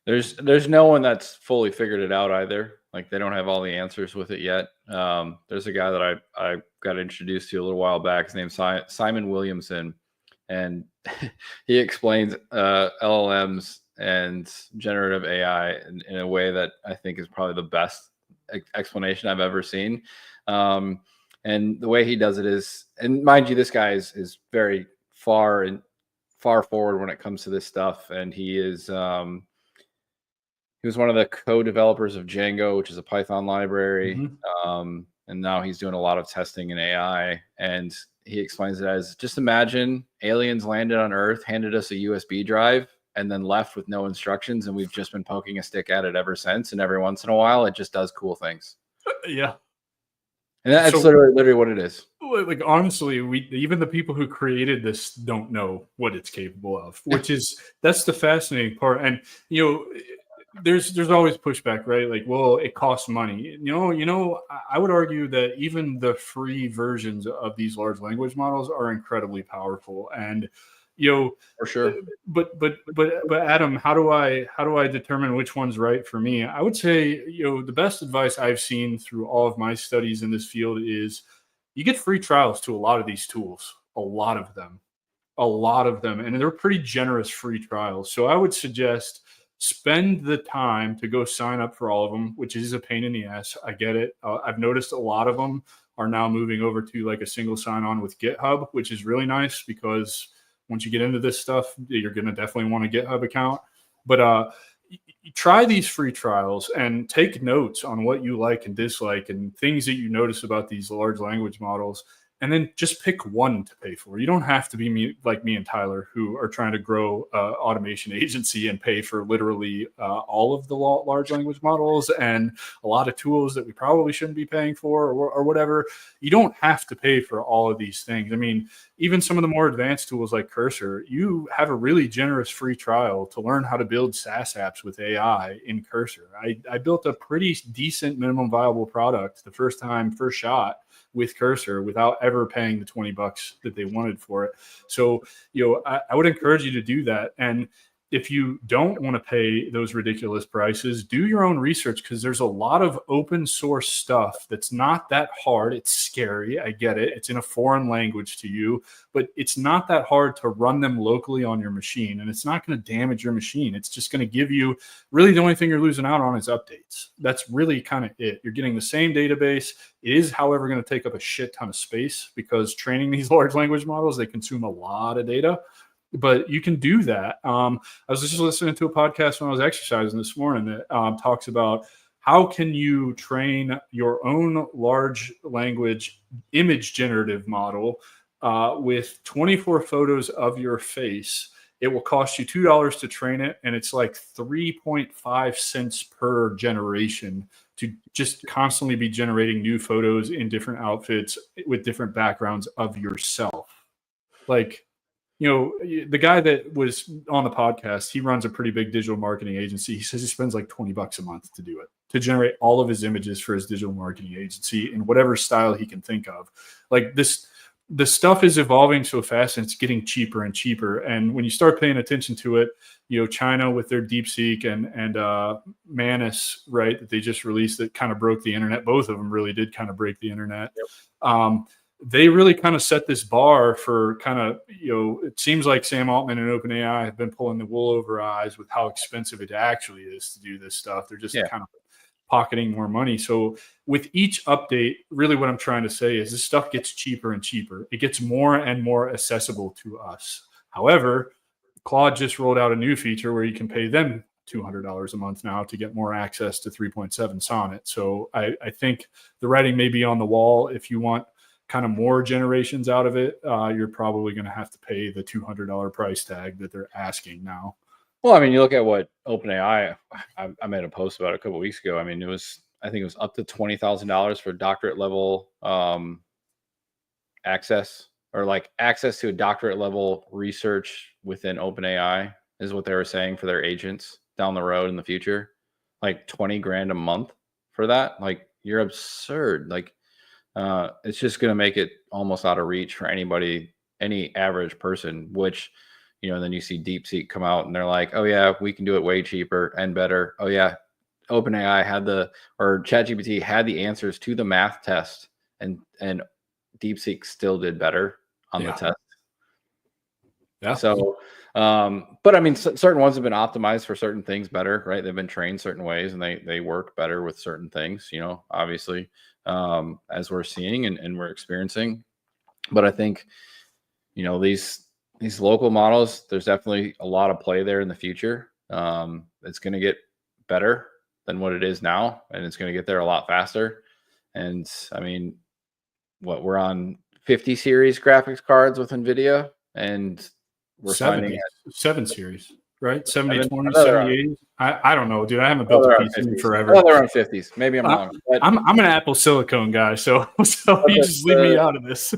there's no one that's fully figured it out either. Like, they don't have all the answers with it yet. There's a guy that I got introduced to a little while back. His name's Simon Williamson, and he explains LLMs and generative AI in a way that I think is probably the best explanation I've ever seen. And the way he does it is, and mind you, this guy is very far forward when it comes to this stuff, and he is. He was one of the co-developers of Django, which is a Python library. And now he's doing a lot of testing in AI. And he explains it as, just imagine aliens landed on Earth, handed us a USB drive, and then left with no instructions. And we've just been poking a stick at it ever since. And every once in a while, it just does cool things. Yeah. And that's literally what it is. Like, honestly, even the people who created this don't know what it's capable of, that's the fascinating part. And, there's always pushback, right? Like, well, it costs money. I would argue that even the free versions of these large language models are incredibly powerful. And, for sure. But Adam, how do I determine which one's right for me? I would say, the best advice I've seen through all of my studies in this field is you get free trials to a lot of these tools, a lot of them. a lot of them, and they're pretty generous free trials. So I would suggest spend the time to go sign up for all of them, which is a pain in the ass. I get it. I've noticed a lot of them are now moving over to like a single sign on with GitHub, which is really nice because once you get into this stuff, you're going to definitely want a GitHub account. But try these free trials and take notes on what you like and dislike and things that you notice about these large language models, and then just pick one to pay for. You don't have to be like me and Tyler, who are trying to grow automation agency and pay for literally all of the large language models and a lot of tools that we probably shouldn't be paying for, or whatever. You don't have to pay for all of these things. I mean, even some of the more advanced tools like Cursor, you have a really generous free trial to learn how to build SaaS apps with AI in Cursor. I built a pretty decent minimum viable product the first shot with Cursor without ever paying the $20 that they wanted for it. So, I would encourage you to do that. And if you don't want to pay those ridiculous prices, do your own research, because there's a lot of open source stuff that's not that hard. It's scary. I get it. It's in a foreign language to you, but it's not that hard to run them locally on your machine. And it's not going to damage your machine. It's just going to give you, really, the only thing you're losing out on is updates. That's really kind of it. You're getting the same database. It is, however, going to take up a shit ton of space, because training these large language models, they consume a lot of data. But you can do that. I was just listening to a podcast when I was exercising this morning that talks about how can you train your own large language image generative model with 24 photos of your face. It will cost you $2 to train it, and it's like 3.5 cents per generation to just constantly be generating new photos in different outfits with different backgrounds of yourself. Like, the guy that was on the podcast, he runs a pretty big digital marketing agency. He says he spends like $20 a month to do it, to generate all of his images for his digital marketing agency in whatever style he can think of. Like the stuff is evolving so fast, and it's getting cheaper and cheaper. And when you start paying attention to it, China with their DeepSeek and Manus, right, that they just released, that kind of broke the internet. Both of them really did kind of break the internet. Yep. They really kind of set this bar for kind of, it seems like Sam Altman and OpenAI have been pulling the wool over our eyes with how expensive it actually is to do this stuff. They're just kind of pocketing more money. So with each update, really what I'm trying to say is this stuff gets cheaper and cheaper. It gets more and more accessible to us. However, Claude just rolled out a new feature where you can pay them $200 a month now to get more access to 3.7 Sonnet. So I think the writing may be on the wall. If you want kind of more generations out of it, you're probably going to have to pay the $200 price tag that they're asking now. Well, I mean, you look at what OpenAI, I made a post about it a couple of weeks ago. I mean, I think it was up to $20,000 for doctorate level access, or like access to a doctorate level research within OpenAI is what they were saying for their agents down the road in the future. Like 20 grand a month for that. Like, you're absurd. Like, it's just going to make it almost out of reach for anybody, any average person, which, then you see DeepSeek come out and they're like, oh yeah, we can do it way cheaper and better. Oh yeah. OpenAI or ChatGPT had the answers to the math test, and DeepSeek still did better on the test. Yeah. So, but I mean, certain ones have been optimized for certain things better, right? They've been trained certain ways and they work better with certain things, obviously, as we're seeing and we're experiencing. But I think, these local models, there's definitely a lot of play there in the future. It's going to get better than what it is now, and it's going to get there a lot faster. And I mean, we're on 50 series graphics cards with NVIDIA, and we're finding 7 series, right? 7020, 7080. I don't know, dude. I haven't built a PC in forever. Oh, they're on 50s. Maybe I'm wrong. But I'm an Apple Silicon guy, so you just leave me out of this.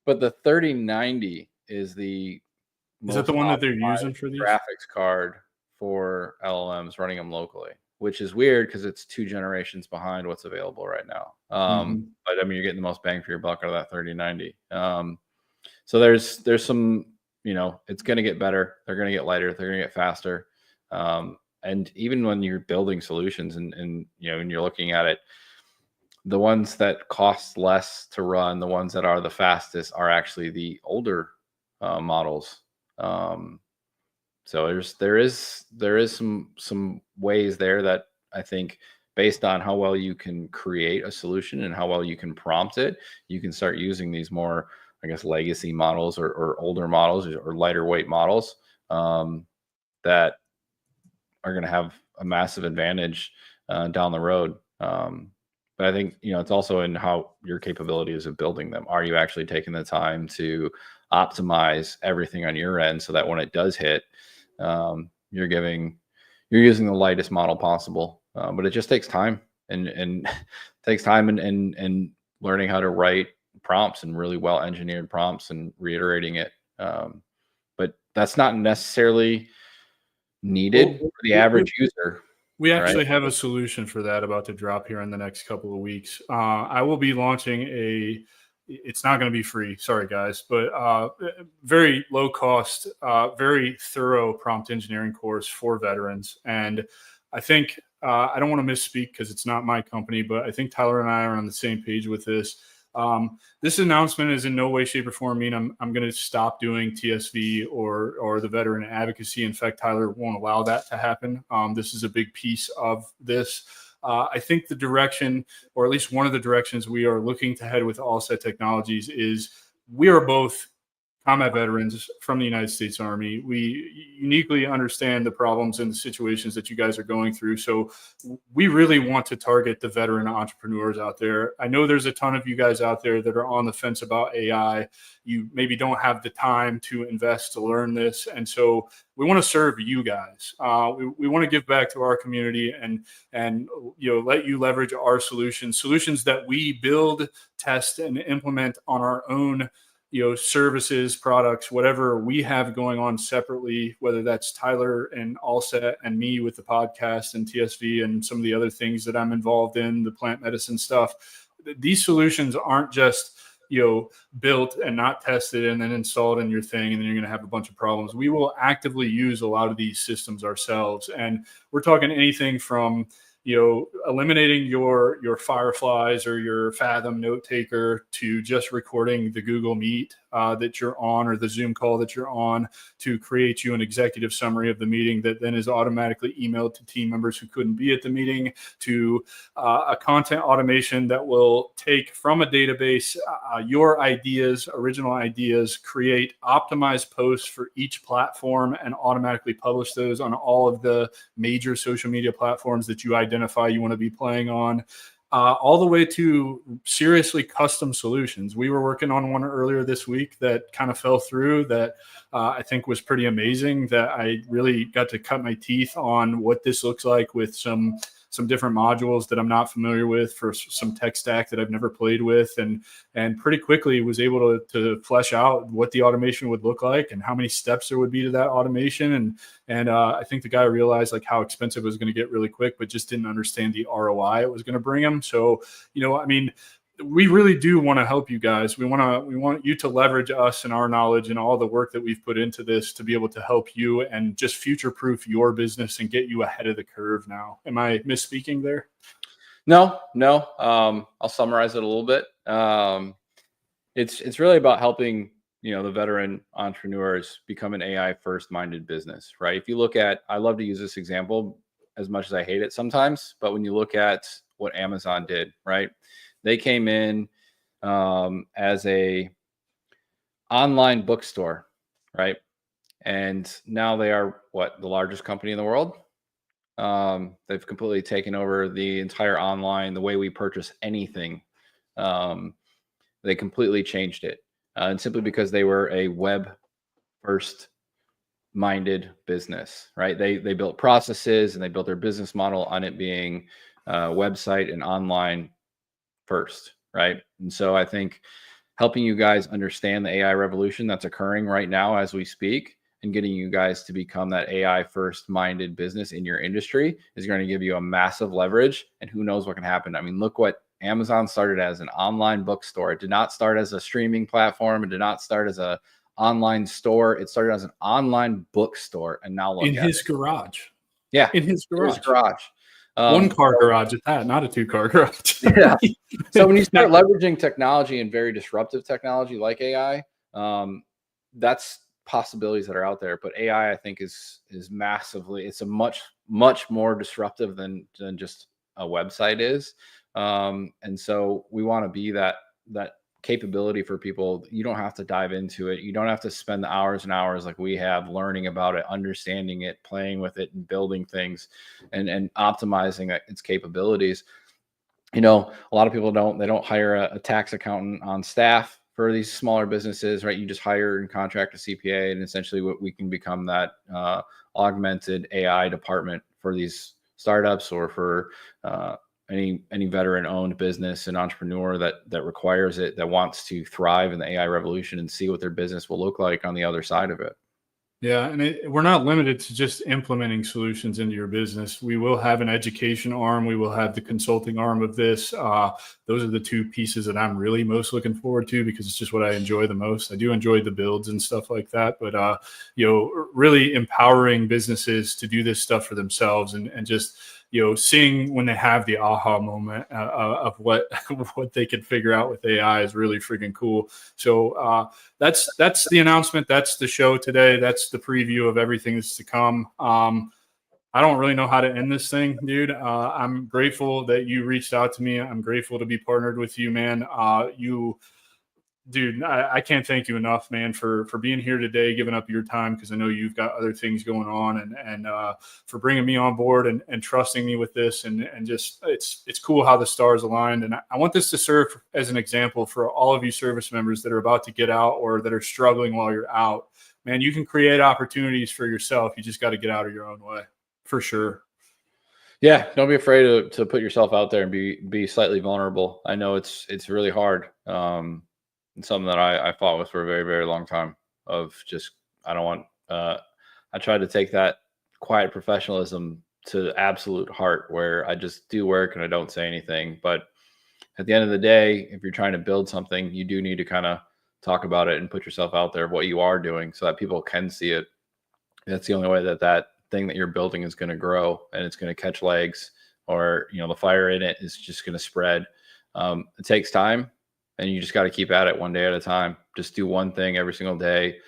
But the 3090 is that the one that they're using for these graphics card for LLMs running them locally, which is weird because it's 2 generations behind what's available right now. But I mean, you're getting the most bang for your buck out of that 3090. So there's some, it's going to get better. They're going to get lighter. They're going to get faster. And even when you're building solutions and you're looking at it, the ones that cost less to run, the ones that are the fastest are actually the older models. So there is some ways there that I think, based on how well you can create a solution and how well you can prompt it, you can start using these more, I guess, legacy models or older models or lighter weight models that are going to have a massive advantage down the road. But I think, it's also in how your capabilities of building them. Are you actually taking the time to optimize everything on your end so that when it does hit, you're using the lightest model possible? But it just takes time and takes time and learning how to write prompts and really well engineered prompts and reiterating it. But that's not necessarily needed for the average user. We actually have a solution for that about to drop here in the next couple of weeks. I will be launching it's not going to be free, sorry guys, but very low cost, very thorough prompt engineering course for veterans. And I think, I don't want to misspeak because it's not my company, but I think Tyler and I are on the same page with this. This announcement is in no way, shape, or form mean I'm going to stop doing TSV or the veteran advocacy. In fact, Tyler won't allow that to happen. This is a big piece of this. I think the direction, or at least one of the directions we are looking to head with Allset Technologies, is we are both combat veterans from the United States Army. We uniquely understand the problems and the situations that you guys are going through. So we really want to target the veteran entrepreneurs out there. I know there's a ton of you guys out there that are on the fence about AI. You maybe don't have the time to invest to learn this. And so we want to serve you guys. We want to give back to our community and let you leverage our solutions that we build, test, and implement on our own services, products, whatever we have going on separately, whether that's Tyler and Allset and me with the podcast and TSV and some of the other things that I'm involved in, the plant medicine stuff. These solutions aren't just, built and not tested and then installed in your thing, and then you're going to have a bunch of problems. We will actively use a lot of these systems ourselves. And we're talking anything from eliminating your Fireflies or your Fathom note taker to just recording the Google Meet that you're on or the Zoom call that you're on to create you an executive summary of the meeting that then is automatically emailed to team members who couldn't be at the meeting, to a content automation that will take from a database your ideas, original ideas, create optimized posts for each platform and automatically publish those on all of the major social media platforms that you identify you want to be playing on, all the way to seriously custom solutions. We were working on one earlier this week that kind of fell through that I think was pretty amazing, that I really got to cut my teeth on what this looks like with some different modules that I'm not familiar with for some tech stack that I've never played with, and pretty quickly was able to flesh out what the automation would look like and how many steps there would be to that automation. And I think the guy realized like how expensive it was going to get really quick, but just didn't understand the ROI it was going to bring him. So, we really do want to help you guys. We want you to leverage us and our knowledge and all the work that we've put into this to be able to help you and just future-proof your business and get you ahead of the curve now. Am I misspeaking there? No. I'll summarize it a little bit. It's really about helping, the veteran entrepreneurs become an AI first minded business, right? If you look at, I love to use this example as much as I hate it sometimes, but when you look at what Amazon did, right? They came in as a online bookstore, right? And now they are the largest company in the world. They've completely taken over the entire online, the way we purchase anything. They completely changed it. And simply because they were a web first minded business, right? They built processes and they built their business model on it being website and online first, right? And so I think helping you guys understand the AI revolution that's occurring right now as we speak and getting you guys to become that AI first minded business in your industry is going to give you a massive leverage, and who knows what can happen. I mean, look what Amazon started as, an online bookstore. It did not start as a streaming platform. It did not start as a online store. It started as an online bookstore, and now look in his garage. Yeah, in his garage. One car garage at that, not a 2-car garage. Yeah. So when you start leveraging technology and very disruptive technology like AI, that's possibilities that are out there. But AI, I think, is massively, it's a much more disruptive than just a website is. And so we want to be that capability for people. You don't have to dive into it. You don't have to spend the hours and hours like we have learning about it, understanding it, playing with it, and building things, and optimizing its capabilities. A lot of people don't hire a tax accountant on staff for these smaller businesses, right? You just hire and contract a CPA, and essentially we can become that augmented AI department for these startups, or for any veteran owned business and entrepreneur that requires it, that wants to thrive in the AI revolution and see what their business will look like on the other side of it. Yeah, and we're not limited to just implementing solutions into your business. We will have an education arm. We will have the consulting arm of this. Those are the two pieces that I'm really most looking forward to, because it's just what I enjoy the most. I do enjoy the builds and stuff like that, but really empowering businesses to do this stuff for themselves, and just seeing when they have the aha moment of what what they can figure out with AI is really freaking cool. So that's the announcement. That's the show today. That's the preview of everything that's to come. I don't really know how to end this thing, dude. I'm grateful that you reached out to me. I'm grateful to be partnered with you, man. Dude, I can't thank you enough, man, for being here today, giving up your time, because I know you've got other things going on, and for bringing me on board and trusting me with this, and just it's cool how the stars aligned. And I want this to serve as an example for all of you service members that are about to get out, or that are struggling while you're out. Man, you can create opportunities for yourself. You just got to get out of your own way, for sure. Yeah, don't be afraid to put yourself out there and be slightly vulnerable. I know it's really hard. And something that I fought with for a very, very long time, of just, I don't want, I tried to take that quiet professionalism to the absolute heart, where I just do work and I don't say anything. But at the end of the day, if you're trying to build something, you do need to kind of talk about it and put yourself out there, what you are doing, so that people can see it. That's the only way that thing that you're building is going to grow, and it's going to catch legs, or the fire in it is just going to spread. It takes time, and you just got to keep at it one day at a time. Just do one thing every single day.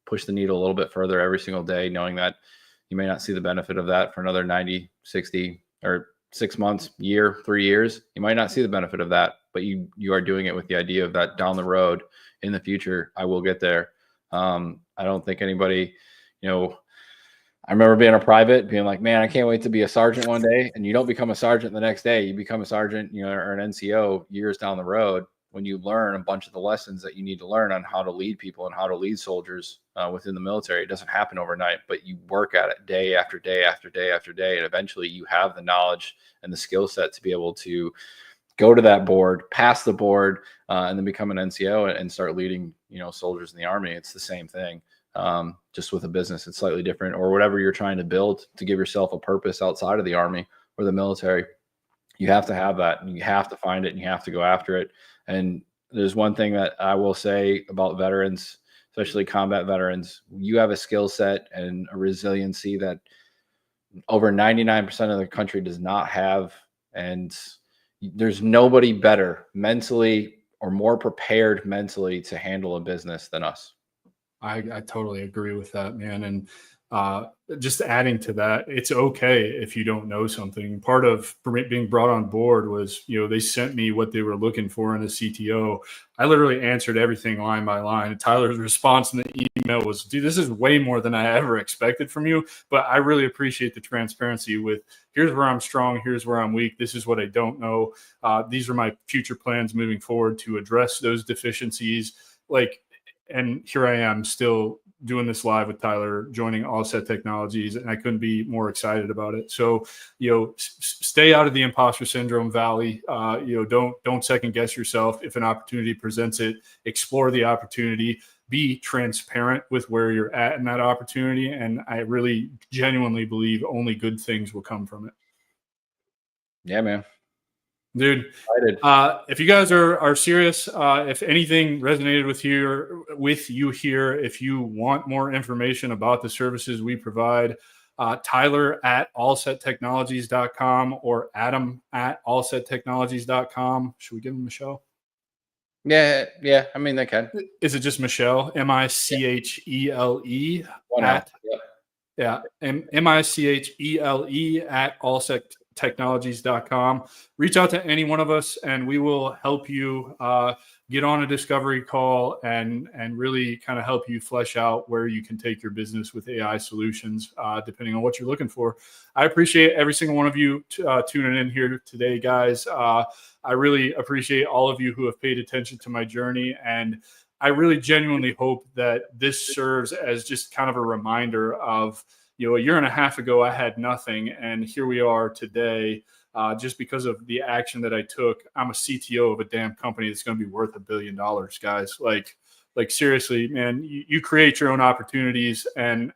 Push the needle a little bit further every single day, knowing that you may not see the benefit of that for another 90, 60, or 6 months, year, 3 years. You might not see the benefit of that, but you are doing it with the idea of that down the road, in the future, I will get there. I don't think anybody, I remember being a private, being like, man, I can't wait to be a sergeant one day. And you don't become a sergeant the next day. You become a sergeant, or an NCO years down the road, when you learn a bunch of the lessons that you need to learn on how to lead people and how to lead soldiers within the military. It doesn't happen overnight, but you work at it day after day after day after day. And eventually you have the knowledge and the skill set to be able to go to that board, pass the board, and then become an NCO and start leading, soldiers in the Army. It's the same thing. Just with a business, it's slightly different, or whatever you're trying to build to give yourself a purpose outside of the Army or the military. You have to have that, and you have to find it, and you have to go after it. And there's one thing that I will say about veterans, especially combat veterans: you have a skill set and a resiliency that over 99% of the country does not have. And there's nobody better mentally or more prepared mentally to handle a business than us. I totally agree with that, man. And just adding to that, it's okay if you don't know something. Part of being brought on board was, they sent me what they were looking for in a CTO. I literally answered everything line by line. And Tyler's response in the email was, dude, this is way more than I ever expected from you. But I really appreciate the transparency with, here's where I'm strong, here's where I'm weak, this is what I don't know. These are my future plans moving forward to address those deficiencies. And here I am still doing this live with Tyler, joining All Set Technologies, and I couldn't be more excited about it. So, stay out of the imposter syndrome valley. Don't second guess yourself. If an opportunity presents it, explore the opportunity. Be transparent with where you're at in that opportunity, and I really genuinely believe only good things will come from it. Yeah, man. Dude, if you guys are serious, if anything resonated with you here, if you want more information about the services we provide, Tyler at allsettechnologies.com or Adam at allsettechnologies.com. Should we give him a show? Yeah. I mean, they can. Is it just Michelle? Michele One L. at Yep. Yeah, Michele at allsectechnologies.com. Reach out to any one of us, and we will help you get on a discovery call and really kind of help you flesh out where you can take your business with AI solutions, depending on what you're looking for. I appreciate every single one of you tuning in here today, guys. I really appreciate all of you who have paid attention to my journey, and I really genuinely hope that this serves as just kind of a reminder of, a year and a half ago, I had nothing. And here we are today, just because of the action that I took. I'm a CTO of a damn company that's going to be worth $1 billion, guys. Like seriously, man, you create your own opportunities, and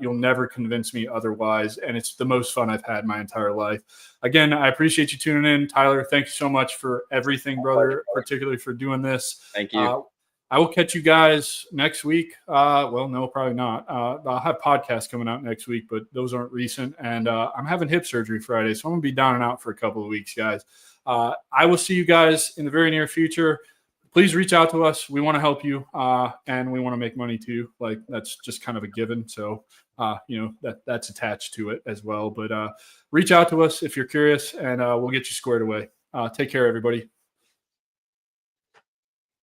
you'll never convince me otherwise. And it's the most fun I've had my entire life. Again, I appreciate you tuning in. Tyler, thank you so much for everything, brother, particularly for doing this. Thank you. I will catch you guys next week. Well, no, probably not. I'll have podcasts coming out next week, but those aren't recent. And I'm having hip surgery Friday, so I'm going to be down and out for a couple of weeks, guys. I will see you guys in the very near future. Please reach out to us. We want to help you, and we want to make money too. Like, that's just kind of a given. So, that's attached to it as well. But reach out to us if you're curious, and we'll get you squared away. Take care, everybody.